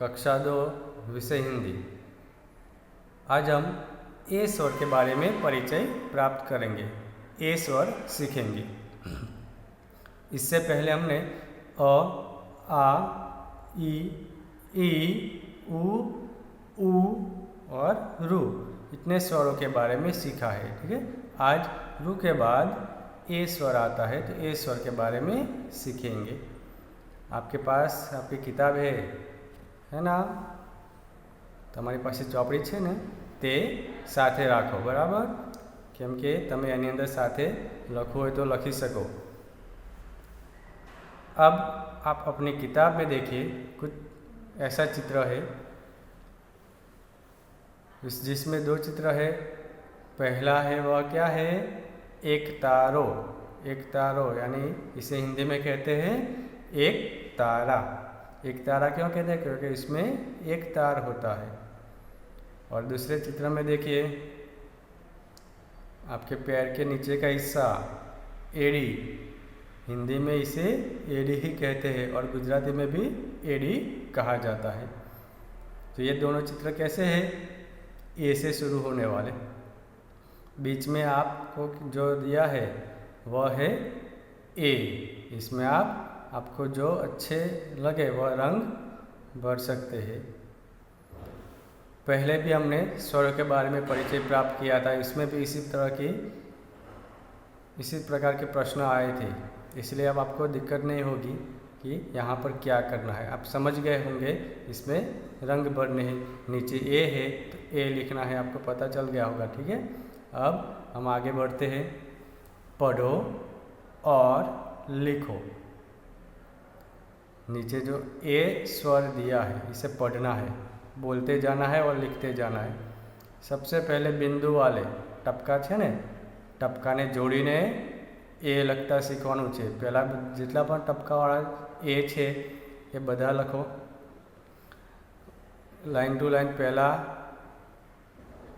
कक्षा 2 विषय हिंदी। आज हम ए स्वर के बारे में परिचय प्राप्त करेंगे, ए स्वर सीखेंगे। इससे पहले हमने अ, आ, ई, ऊ, ऊ और रू इतने स्वरों के बारे में सीखा है। ठीक है, आज रू के बाद ए स्वर आता है, तो ए स्वर के बारे में सीखेंगे। आपके पास आपकी किताब है ना, તમારી પાસે ચોપડી છે ને, તે સાથે રાખો, બરાબર? કેમ કે તમે એની અંદર સાથે લખવું હોય તો લખી શકો। अब आप अपनी किताब में देखिए, कुछ ऐसा चित्र है जिसमें दो चित्र है। पहला है वह क्या है? एक तारो। एक तारो यानी इसे हिंदी में कहते हैं एक तारा। एक तारा क्यों कहते हैं? क्योंकि इसमें एक तार होता है। और दूसरे चित्र में देखिए, आपके पैर के नीचे का हिस्सा एड़ी, हिंदी में इसे एड़ी ही कहते हैं और गुजराती में भी एड़ी कहा जाता है। तो ये दोनों चित्र कैसे हैं? ए से शुरू होने वाले। बीच में आपको जो दिया है वह है ए। इसमें आपको जो अच्छे लगे वह रंग भर सकते हैं। पहले भी हमने स्वरों के बारे में परिचय प्राप्त किया था, इसमें भी इसी प्रकार के प्रश्न आए थे। इसलिए अब आपको दिक्कत नहीं होगी कि यहाँ पर क्या करना है, आप समझ गए होंगे। इसमें रंग भरने हैं, नीचे ए है तो ए लिखना है, आपको पता चल गया होगा। ठीक है, अब हम आगे बढ़ते हैं। पढ़ो और लिखो। नीचे जो ए स्वर दिया है इसे पढ़ना है, बोलते जाना है और लिखते जाना है। सबसे पहले बिंदु वाले टपका है ने, टपका ने जोड़ीने ए लखता शीखवानुं छे। पहला जेटला पण टपकावाळा ए छे ए बधा लखो। लाइन टू लाइन पहला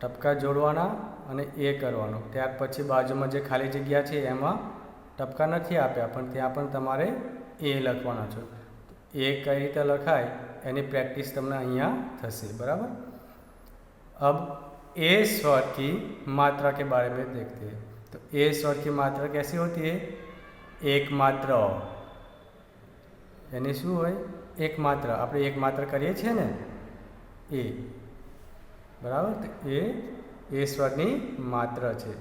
टपका जोड़वाना અને એ કરવાનો। ત્યાર પછી બાજુમાં જે ખાલી જગ્યા છે એમાં ટપકા નથી આપ્યા, પણ ત્યાં પણ તમારે એ લખવાનો છે। એ કઈ રીતે લખાય એની પ્રેક્ટિસ તમને અહીંયા થશે, બરાબર? अब ए स्वर की मात्रा के बारे में देखते हैं। तो ए स्वर की मात्रा कैसी होती है? एक मात्रा यानी शू होय? एक मात्रा। આપણે एक मात्रा કરીએ છીએ ને, ए, बराबर? तो ए स्वरनी मात्रा है।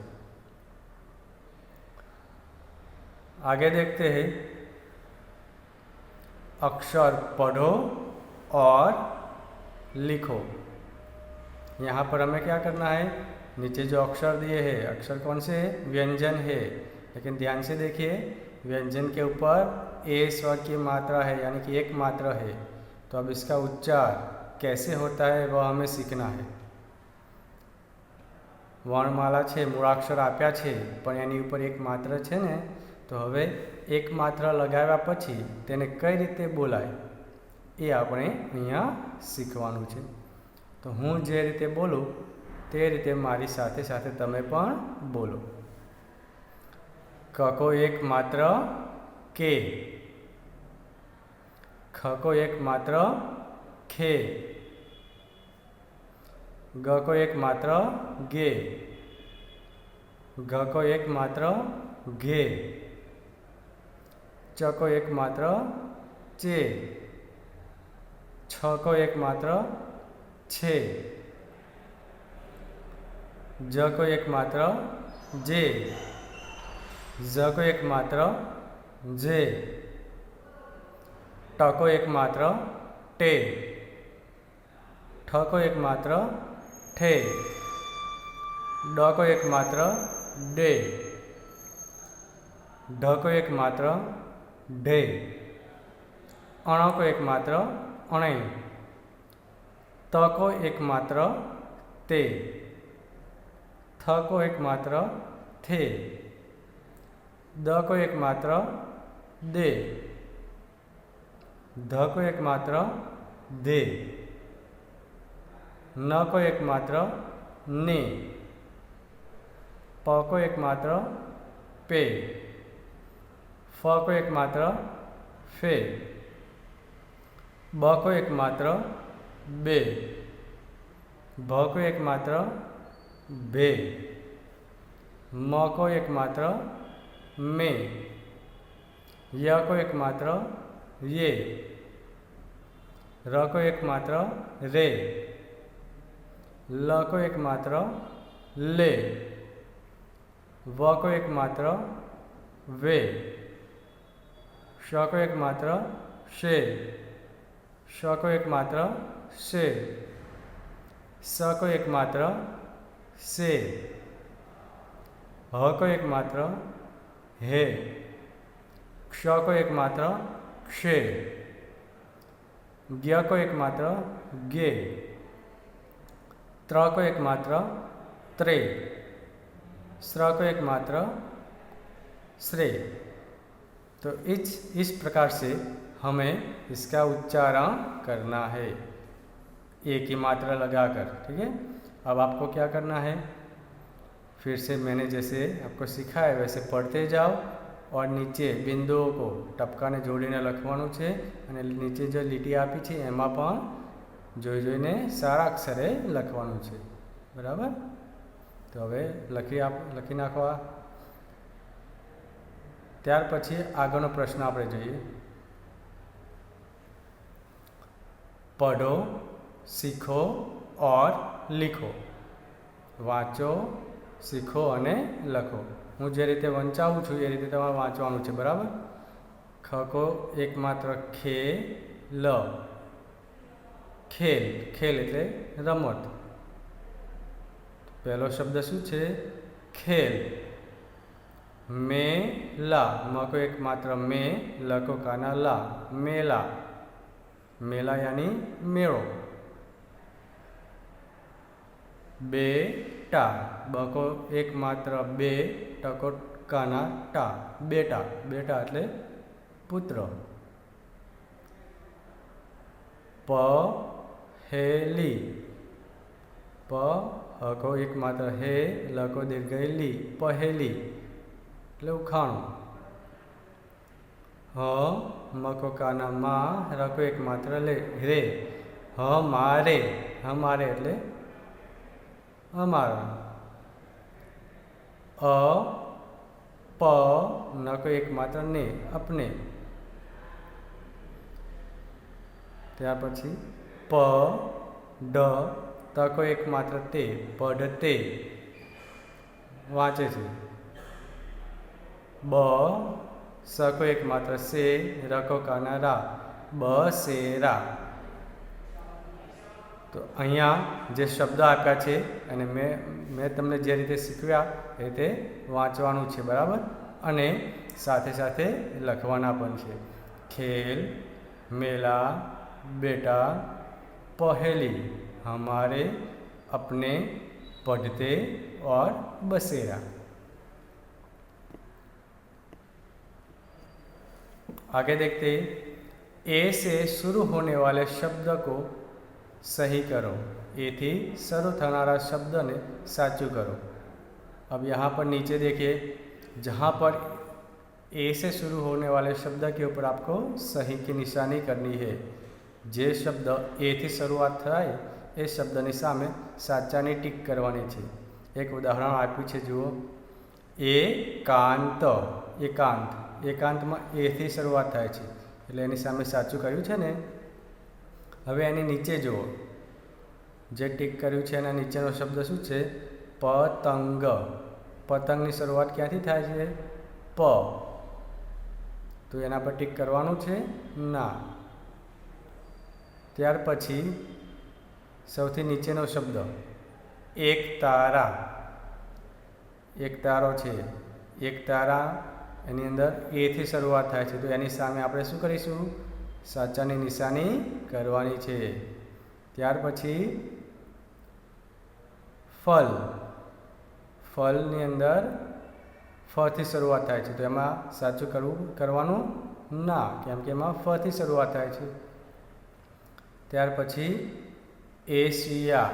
आगे देखते हैं, अक्षर पढ़ो और लिखो। यहाँ पर हमें क्या करना है? नीचे जो अक्षर दिए हैं, अक्षर कौन से है? व्यंजन है। लेकिन ध्यान से देखिए, व्यंजन के ऊपर ए स्वर की मात्रा है, यानी कि एक मात्रा है। तो अब इसका उच्चार कैसे होता है वह हमें सीखना है। वर्णमाला है, मूळाक्षर आप्या छे, पण एनी ऊपर एक मात्रा है ने, तो हवे एक मात्रा लगाव्या पछी तेने कई रीते बोलाय ए आपणे अहींया शीखवानुं छे। तो हूँ जे रीते बोलूँ ते रीते मारी साथे साथे तमे पण बोलो। क को एक मात्र के, ख को एक मात्र खे, ग को एक मात्र गे, घ को एक मात्र घे, च को एक मात्र चे, छ को एक मात्र छे, ज को एक मात्र जे, ज को एक मात्र जे, ट को एक मात्र टे, ठ को एक मात्र ठे, ड को एक मात्र डे, ढ को एक मात्र ढे, अण को एक मात्र अणे, त को एक मात्र ते, थ को एक मात्र थे, द को एक मात्र दे, ध को एक मात्र दे, न को एक मात्र ने, प को एक मात्र पे, फ को एक मात्र फे, ब को एक मात्र बे। भ को एक मात्र भे। म को एक मात्र में। य को एक मात्र ये। र को एक मात्र रे। ल को एक मात्र ले। व को एक मात्र वे। श को एक मात्र शे। श को एक मात्र से। स को एक मात्र से। ह को एक मात्र हे। क्ष को एक मात्र क्षे। ज्ञ को एक मात्र गे। त्र को एक मात्र त्रे। स्र को एक मात्र श्रे। तो इस प्रकार से हमें इसका उच्चारण करना है, एक ही मात्रा लगाकर। ठीक है, अब आपको क्या करना है, फिर से मैंने जैसे आपको सिखाया वैसे पढ़ते जाओ और नीचे બિંદુઓ को ટપકાને જોડીને લખવાનું છે અને નીચે જે લીટી આપી છે એમાં પણ જોઈને સારા અક્ષરે લખવાનું છે, બરાબર? તો હવે લખી નાખવા। ત્યાર પછી આગળનો પ્રશ્ન આપણે જોઈએ। पढ़ो, सीखो और लिखो। वाँचो, सीखो અને લખો। હું જે રીતે વંચાવું છું એ રીતે તમારે વાંચવાનું છે, બરાબર? ખ को एक मात्र खे ल। खेल, खेल એટલે રમત। પહેલો શબ્દ શું છે? ખેલ। मेला, म को एक मात्र में, ल को काना ला, मेला। मेला यानी मेड़ो। बेटा, ब को एक मात्र बे, ट को काना टा, बेटा। बेटा એટલે પુત્ર। पहेली, प ह को एक मात्र हे, ल को दीर्घ ली, पहेली એટલે ઉખાણું। ह म को काना मा, र को एक मात्र ले, रे, हमारे। हमारे એટલે हमारा। अ प न को एक मात्र ने, अपने। ત્યાર પછી પ ડ त को एक मात्र ते, पढ़ते, वाँचे छे। ब स को एक मात्र से, र को काना रा, बसेरा। तो अहींया जे शब्द आप्या छे अने मैं तमने जे रीते शीखव्या ए रीते वाँचवानुं छे, बराबर? अने साथे साथे लखवाना पण छे। खेल, मेला, बेटा, पहेली, हमारे, अपने, पढ़ते और बसेरा। आगे देखते, ए से शुरू होने वाले शब्द को सही करो। ए थी शुरू थनारा शब्द ने साचू करो। अब यहाँ पर नीचे देखिए, जहाँ पर ए से शुरू होने वाले शब्द के ऊपर आपको सही की निशानी करनी है। जे शब्द ए थी शुरुआत थाय ए शब्दनी सामे साचानी टीक करवानी छे। एक उदाहरण आप्युं छे, जुओ। एकांत, एकांत, एकांत में ए थी शुरुआत थाय छे એટલે એની સામે સાચું કર્યું છે ને। હવે એની નીચે જુઓ, જે ટીક કર્યું છે એના નીચેનો શબ્દ શું છે? પતંગ। પતંગની શરૂઆત ક્યાંથી થાય છે? પ। તો એના પર ટીક કરવાનું છે? ના। ત્યાર પછી સૌથી નીચેનો શબ્દ એક તારા। એક તારો છે, એક તારા એની અંદર એ થી શરૂઆત થાય છે, તો એની સામે આપણે શું કરીશું? સાચાની નિશાની કરવાની છે। ત્યાર પછી ફલ। ફલની અંદર ફ થી શરૂઆત થાય છે, તો એમાં સાચું કરવાનું ના, કેમ કે એમાં ફ થી શરૂઆત થાય છે। ત્યાર પછી એશિયા।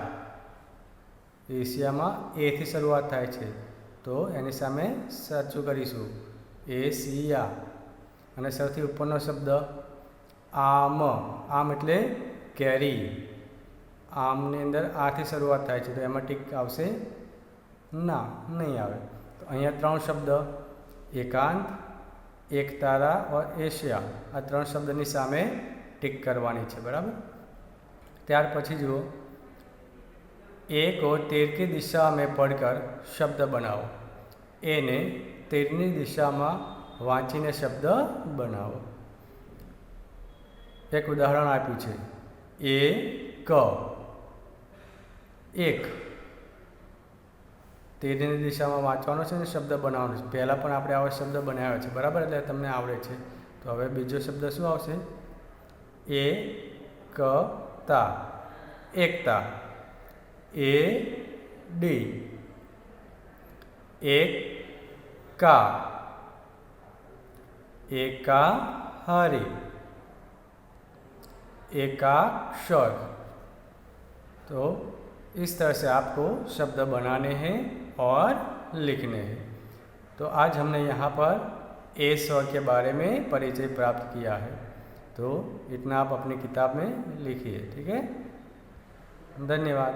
એશિયામાં એ થી શરૂઆત થાય છે, તો એની સામે સાચું કરીશું, એશિયા। અને સૌથી ઉપરનો શબ્દ આમ। આમ એટલે કેરી। આમની અંદર આથી શરૂઆત થાય છે તો એમાં ટીક આવશે ના, નહીં આવે. તો અહીંયા 3 શબ્દ એકાંત, એક તારા और एशिया આ 3 શબ્દની સામે ટીક કરવાની છે. બરાબર. ત્યાર પછી જુઓ, 1 और 13 की दिशा में पढ़कर शब्द बनाओ. એને 13ની દિશામાં વાંચીને શબ્દ બનાવો. એક ઉદાહરણ આપ્યું છે, એક, 13ની દિશામાં વાંચવાનો છે અને શબ્દ બનાવવાનો છે. પહેલાં પણ આપણે આવો શબ્દ બનાવ્યો છે. બરાબર. એટલે તમને આવડે છે. તો હવે બીજો શબ્દ શું આવશે? એકતા, એકતા, એ ડી, एका, एकाहारी, एकाक्षर. तो इस तरह से आपको शब्द बनाने हैं और लिखने हैं. तो आज हमने यहाँ पर ए स्वर के बारे में परिचय प्राप्त किया है. तो इतना आप अपनी किताब में लिखिए. ठीक है. धन्यवाद.